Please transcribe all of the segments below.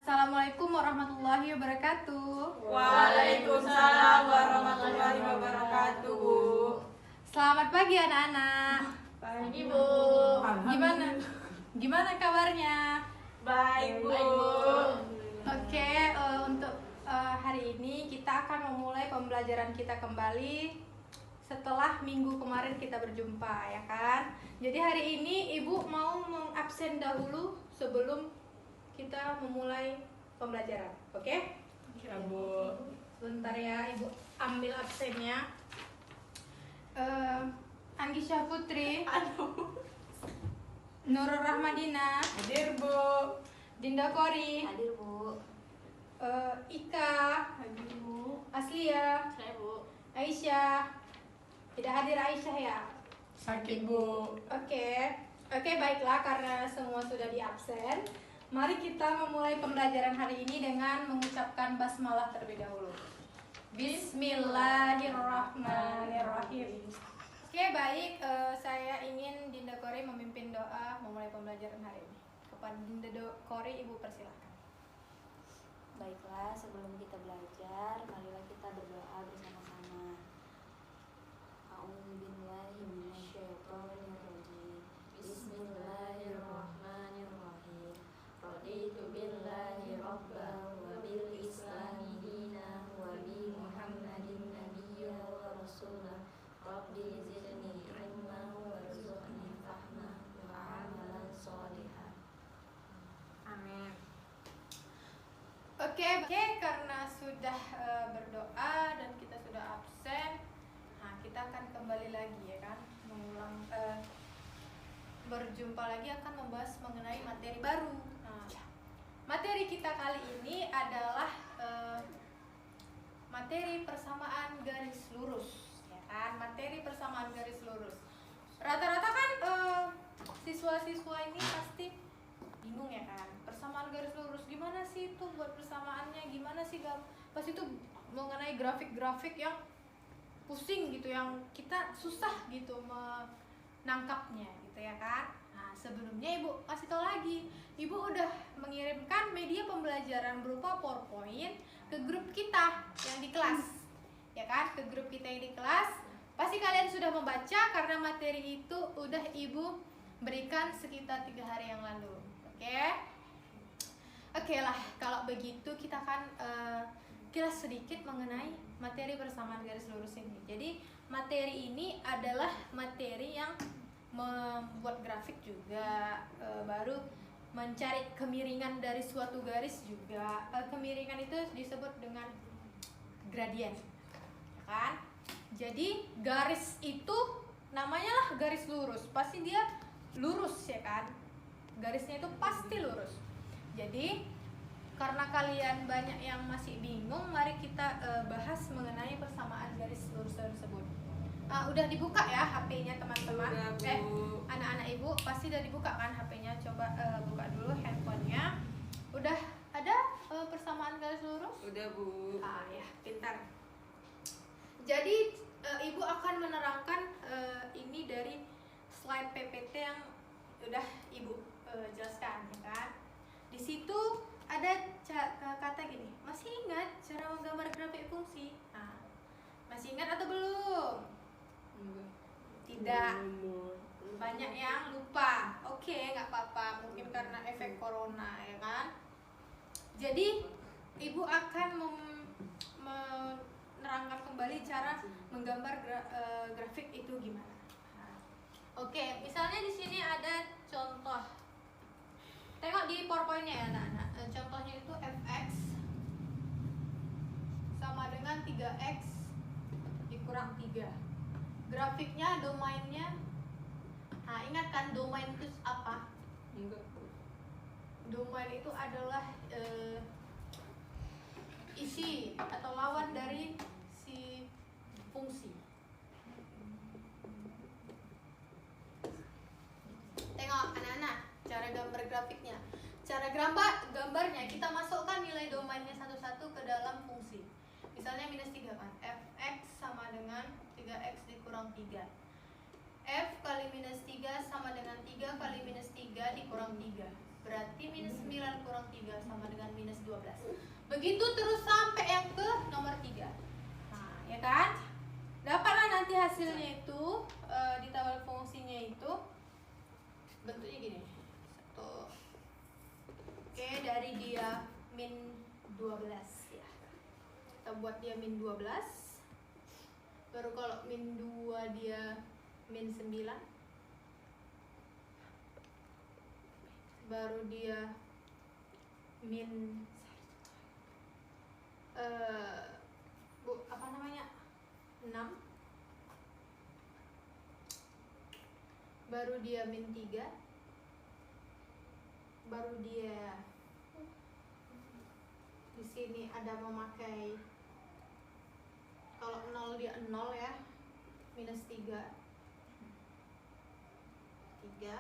Assalamualaikum warahmatullahi wabarakatuh. Waalaikumsalam warahmatullahi wabarakatuh, Bu. Selamat pagi anak-anak. Pagi, Bu. Gimana kabarnya? Baik, Bu. Oke, untuk hari ini kita akan memulai pembelajaran kita kembali setelah minggu kemarin kita berjumpa, ya kan? Jadi hari ini Ibu mau mengabsen dahulu sebelum kita memulai pembelajaran, oke? Ya, Bu. Sebentar ya, Ibu ambil absennya. Anggisya Putri, Nurul Rahmadina, Hadir, Bu. Dinda Kori, Hadir, Bu. Ika, Hadir, Bu. Aslia, Saya, Bu. Aisyah. Tidak hadir Aisyah ya? Sakit, Bu. Oke, baiklah, karena semua sudah di absen. Mari kita memulai pembelajaran hari ini dengan mengucapkan basmalah terlebih dahulu. Bismillahirrahmanirrahim. Oke, baik. Saya ingin Dinda Kori memimpin doa memulai pembelajaran hari ini. Kepada Dinda Kori, Ibu persilahkan. Baiklah, sebelum kita belajar, marilah kita berdoa bersama-sama. A'udzubillahi minasyaitonirrajim. Bismillahirrahmanirrahim. Raditu billahi rabban wa bil islami dinan wa bi Muhammadin nabiyyan wa rasulah. Rabbi zidni ilman warzuqni fahma wa amalan sholihan. Amin. Oke, karena sudah berdoa dan kita sudah absen, nah kita akan kembali lagi ya kan, mengulang berjumpa lagi akan membahas mengenai materi baru. Nah, materi kita kali ini adalah materi persamaan garis lurus, ya kan? Materi persamaan garis lurus. Rata-rata kan siswa-siswa ini pasti bingung ya kan, persamaan garis lurus gimana sih itu buat persamaannya, gimana sih pas itu mengenai grafik-grafik yang pusing gitu, yang kita susah gitu menangkapnya gitu ya kan. Nah, sebelumnya Ibu kasih tahu lagi, Ibu udah mengirimkan media pembelajaran berupa PowerPoint ke grup kita yang di kelas, ya kan, ke grup kita yang di kelas. Pasti kalian sudah membaca karena materi itu udah Ibu berikan sekitar 3 hari yang lalu. Oke lah, kalau begitu kita akan kilas sedikit mengenai materi persamaan garis lurus ini. Jadi materi ini adalah materi yang membuat grafik juga, baru mencari kemiringan dari suatu garis juga. Kemiringan itu disebut dengan gradien, kan? Jadi garis itu namanya lah garis lurus, pasti dia lurus ya kan? Garisnya itu pasti lurus. Jadi karena kalian banyak yang masih bingung, mari kita bahas mengenai persamaan garis lurus tersebut. Udah dibuka ya HP-nya teman-teman? Anak-anak Ibu pasti udah dibuka kan HP-nya? Coba buka dulu handphonenya. Udah ada persamaan garis lurus? Udah, Bu. Ya, pintar. Jadi Ibu akan menerangkan ini dari slide PPT yang udah Ibu jelaskan ya kan. Di situ ada kata gini, masih ingat cara menggambar grafik fungsi? Nah, masih ingat atau belum? Tidak. Banyak yang lupa. Oke, nggak apa-apa, mungkin karena efek corona ya kan. Jadi Ibu akan menerangkan kembali cara menggambar grafik itu gimana. Oke, misalnya di sini ada contoh. Tengok di PowerPoint-nya ya anak-anak. Contohnya itu fx sama dengan 3x dikurang 3. Grafiknya, domainnya. Nah, ingat kan domain itu apa? Enggak. Domain itu adalah isi atau lawan dari si fungsi. Tengok anak-anak, cara gambar grafiknya. Cara gambarnya kita masukkan nilai domainnya satu-satu ke dalam fungsi. Misalnya minus 3 kan, fx sama dengan 3x dikurang 3. F kali minus 3 sama dengan 3 kali minus 3 dikurang 3. Berarti minus 9 kurang 3 sama dengan minus 12. Begitu terus sampai yang ke nomor 3. Nah, ya kan? Dapatlah nanti hasilnya itu di tabel fungsinya itu bentuknya gini. Satu. Oke, dari dia min 12 ya. Kita buat dia min 12. Baru kalau min 2 dia min 9. Baru dia min apa namanya 6. Baru dia min 3. Baru dia di sini ada memakai, kalau 0 dia 0 ya, minus 3 6.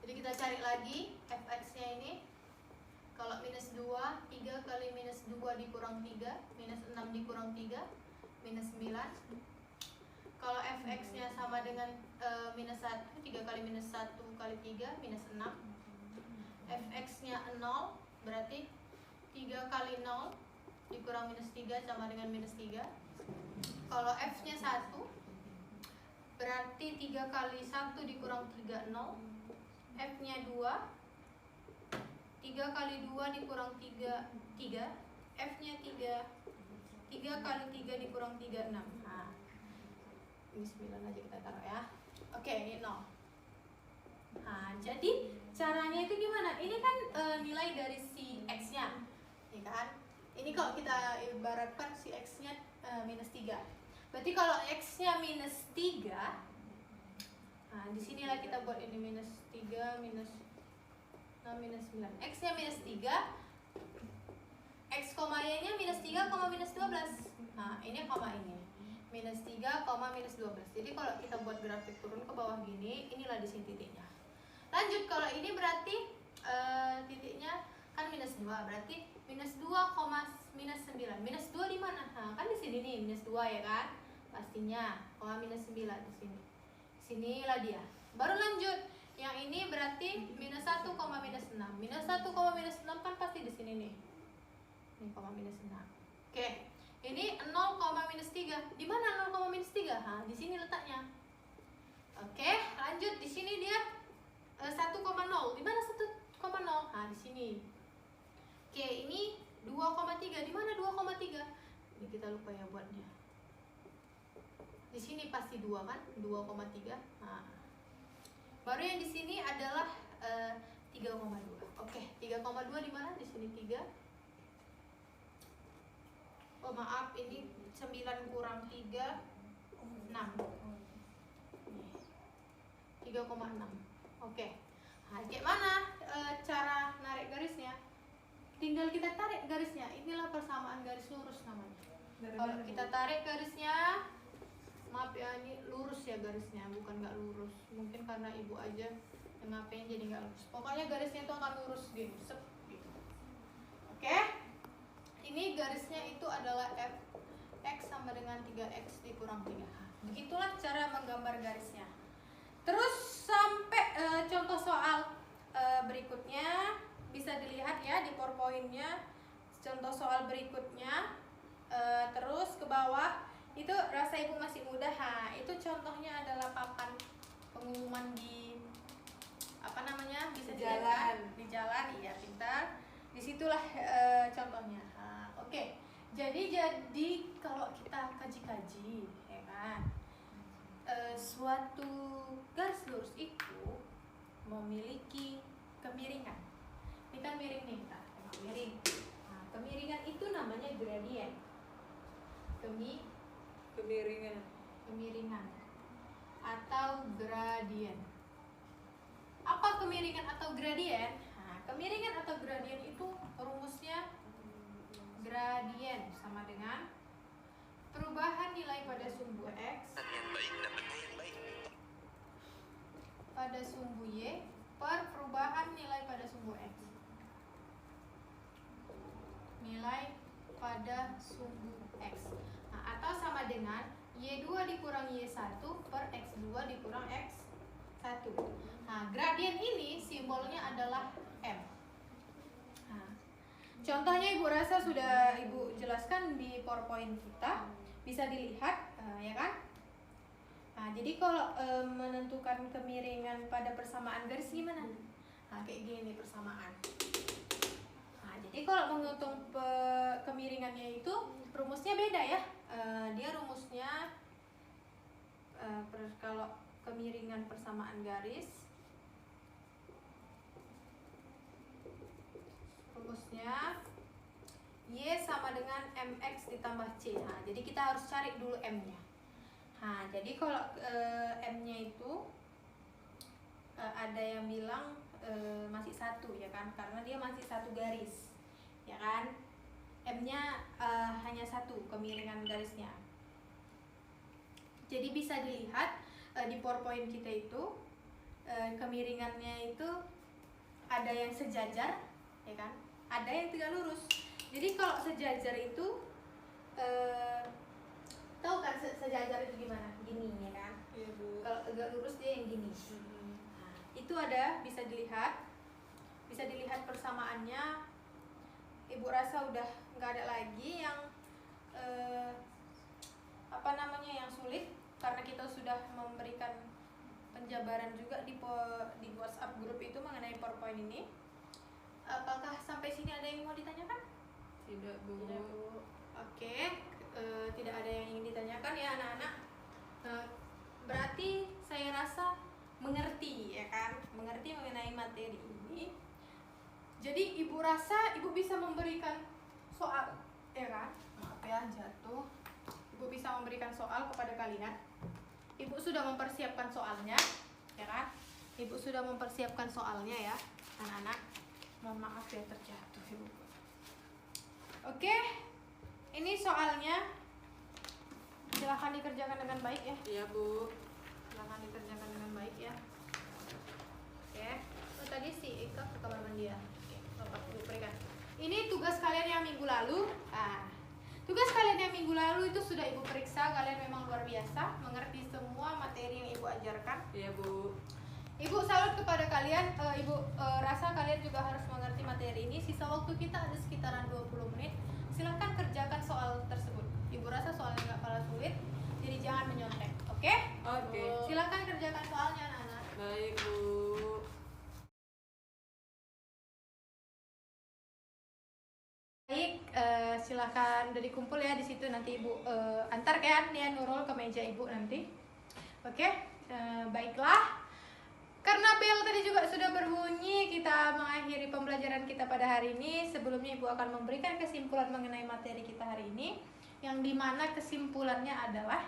Jadi kita cari lagi fx nya ini. Kalau minus 2, 3 kali minus 2 dikurang 3, minus 6 dikurang 3, minus 9. Kalau fx nya sama dengan minus 1, 3 kali minus 1 kali 3, minus 6. Fx nya 0, berarti 3 kali 0 dikurang minus 3 sama dengan minus 3. Kalau f nya 1, berarti 3 kali 1 dikurang 3, 0. F nya 2, 3 kali 2 dikurang 3, 3. F nya 3, 3 kali 3 dikurang 3, 6. Nah, ini 9 aja kita taruh ya. Oke, ini 0. Nah, jadi caranya itu gimana? Ini kan nilai dari si x nya, ya kan? Ini kalau kita ibaratkan si x nya minus 3. Berarti kalau x nya minus 3, nah disinilah kita buat ini minus 3 minus 6 minus 9. X nya minus 3, x, y nya minus 3, minus 12. Nah ini koma ini minus 3, minus 12. Jadi kalau kita buat grafik turun ke bawah gini, inilah di sini titiknya. Lanjut, kalau ini berarti titiknya kan minus 2, berarti minus 2, minus 9. Minus 2 di mana? Nah kan di sini nih minus 2 ya kan? Pastinya, minus 9 di sini. Sinilah dia. Baru lanjut. Yang ini berarti minus 1, minus 6. Minus 1, minus 6 kan pasti di sini nih. Ini minus 6. Oke. Ini 0, minus 3. Di mana 0, minus 3? Nah, di sini letaknya. Oke, lanjut. Di sini dia 1,0. Di mana 1,0? Nah, di sini. Oke, ini 2,3. Di mana 2,3? Ini kita lupa ya buatnya. Di sini pasti 2 kan? 2,3. Nah. Baru yang di sini adalah 3,2. Oke, 3,2 di mana? Di sini 3. Oh, maaf, ini 9 kurang 3, 6. 3,6. Oke. Nah, gimana cara narik garisnya? Tinggal kita tarik garisnya. Inilah persamaan garis lurus namanya. Kalau kita tarik garisnya, maaf ya, ini lurus ya garisnya, bukan nggak lurus. Mungkin karena ibu aja yang ngapain jadi nggak lurus. Pokoknya garisnya itu akan lurus gitu, gitu. Oke, ini garisnya itu adalah f x sama dengan 3x dikurang 3. Begitulah cara menggambar garisnya. Terus sampai contoh soal berikutnya bisa dilihat ya di PowerPoint-nya. Contoh soal berikutnya, terus ke bawah. Itu rasa ibu masih muda. Itu contohnya adalah papan pengumuman di apa namanya, bisa jalan di jalan. Iya, pintar. Disitulah contohnya. Oke. Jadi kalau kita kaji-kaji ya kan, suatu garis lurus itu memiliki kemiringan. Ini kan miring nih, miring. Nah, kemiringan itu namanya gradien. Kemiringan atau gradien. Apa kemiringan atau gradien? Nah, kemiringan atau gradien itu rumusnya gradien sama dengan perubahan nilai pada sumbu x pada sumbu y per perubahan nilai pada sumbu x. Nilai pada sumbu x. Nah, atau sama dengan y2 dikurang y1 per x2 dikurang x1. 1. Nah, gradien ini simbolnya adalah M. Nah, contohnya Ibu rasa sudah Ibu jelaskan di PowerPoint kita, bisa dilihat ya kan? Nah, jadi kalau menentukan kemiringan pada persamaan garis gimana? Nah, kayak gini persamaan. Nah, jadi kalau menghitung kemiringannya itu rumusnya beda ya. Dia rumusnya kalau kemiringan persamaan garis, rumusnya Y sama dengan MX ditambah C. Nah, jadi kita harus cari dulu M-nya. Nah, jadi kalau M-nya itu ada yang bilang masih 1 ya kan, karena dia masih 1 garis ya kan. M-nya hanya 1 kemiringan garisnya. Jadi bisa dilihat di PowerPoint kita itu kemiringannya itu ada yang sejajar ya kan, ada yang tegak lurus. Jadi kalau sejajar itu tahu kan sejajar itu gimana? Gini ya kan. Iya, Bu. Kalau tegak lurus dia yang gini. Nah, itu ada, bisa dilihat persamaannya. Ibu rasa udah nggak ada lagi yang yang sulit, karena kita sudah memberikan penjabaran juga di WhatsApp grup itu mengenai PowerPoint ini. Apakah sampai sini ada yang mau ditanyakan? Tidak, Bu. Oke, tidak ada yang ingin ditanyakan ya anak-anak. Berarti saya rasa mengerti ya kan, mengerti mengenai materi ini. Jadi ibu rasa ibu bisa memberikan soal ya kan. Maaf ya jatuh. Ibu bisa memberikan soal kepada kalian. Ibu sudah mempersiapkan soalnya ya kan. Ibu sudah mempersiapkan soalnya ya anak-anak. Mohon maaf ya terjatuh ibu. Oke, ini soalnya. Silahkan dikerjakan dengan baik ya. Iya, Bu. Silahkan dikerjakan dengan baik ya. Oke. Oh, tadi si Ika ke kamar mandi ya. Oke, Bapak Ibu berikan. Ini tugas kalian yang minggu lalu. Tugas kalian yang minggu lalu itu sudah Ibu periksa. Kalian memang luar biasa, mengerti semua materi yang Ibu ajarkan. Iya, Bu. Ibu salut kepada kalian. Ibu rasa kalian juga harus mengerti materi ini. Sisa waktu kita ada sekitaran 20 menit. Silahkan kerjakan soal tersebut. Ibu rasa soalnya nggak kalah sulit, jadi jangan menyontek. Oke? Oke. Silahkan kerjakan soalnya anak-anak. Baik, Bu. Baik, silahkan udah dikumpul ya di situ, nanti Ibu antar kan ya Nurul ke meja Ibu nanti. Oke, baiklah. Karena bel tadi juga sudah berbunyi, kita mengakhiri pembelajaran kita pada hari ini. Sebelumnya Ibu akan memberikan kesimpulan mengenai materi kita hari ini, yang dimana kesimpulannya adalah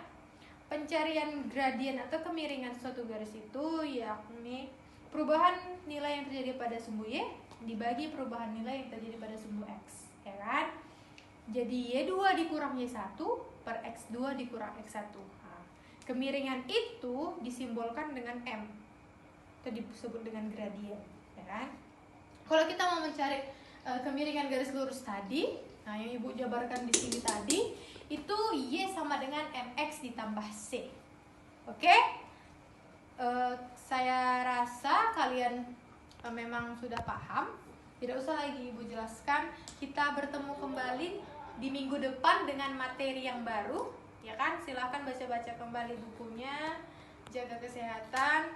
pencarian gradien atau kemiringan suatu garis itu yakni perubahan nilai yang terjadi pada sumbu Y dibagi perubahan nilai yang terjadi pada sumbu X, ya kan? Jadi Y2 dikurang Y1 per X2 dikurang X1. Nah, kemiringan itu disimbolkan dengan M, itu disebut dengan gradien, ya kan? Kalau kita mau mencari kemiringan garis lurus tadi, nah yang Ibu jabarkan di sini tadi, itu Y sama dengan MX ditambah C. Oke? Saya rasa kalian memang sudah paham. Tidak usah lagi Ibu jelaskan. Kita bertemu kembali di minggu depan dengan materi yang baru, ya kan? Silahkan baca-baca kembali bukunya, jaga kesehatan.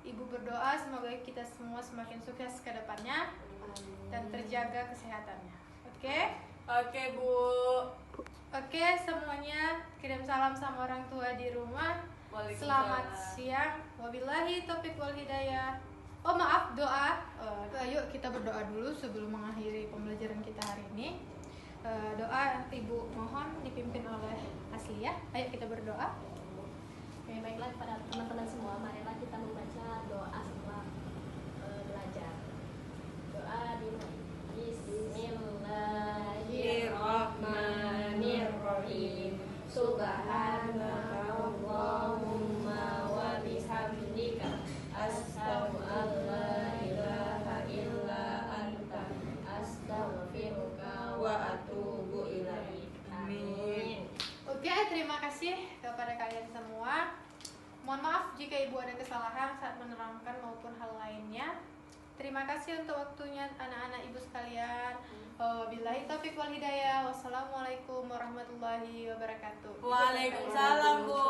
Ibu berdoa semoga kita semua semakin sukses ke depannya dan terjaga kesehatannya. Oke? Oke, Bu. Oke, semuanya kirim salam sama orang tua di rumah. Waalaikumsalam. Selamat siang. Wabillahi taufiq wal hidayah. Oh maaf, doa. Yuk kita berdoa dulu sebelum mengakhiri pembelajaran kita hari ini. Doa Ibu mohon dipimpin oleh Asliah. Ayo kita berdoa. Oke, baiklah kepada teman-teman semua, marilah kita membaca doa setelah belajar. Doa dimulai. Bismillahirrahmanirrahim. Subhanakallahumma wa bihamdika asyhadu an la ilaha illa anta astaghfiruka wa atubu ilaik. Amin. Oke, terima kasih kepada kalian semua. Mohon maaf jika Ibu ada kesalahan saat menerangkan maupun hal lainnya. Terima kasih untuk waktunya anak-anak Ibu sekalian. Wabillahi taufiq wal hidayah. Wassalamualaikum warahmatullahi wabarakatuh. Waalaikumsalam, Bu.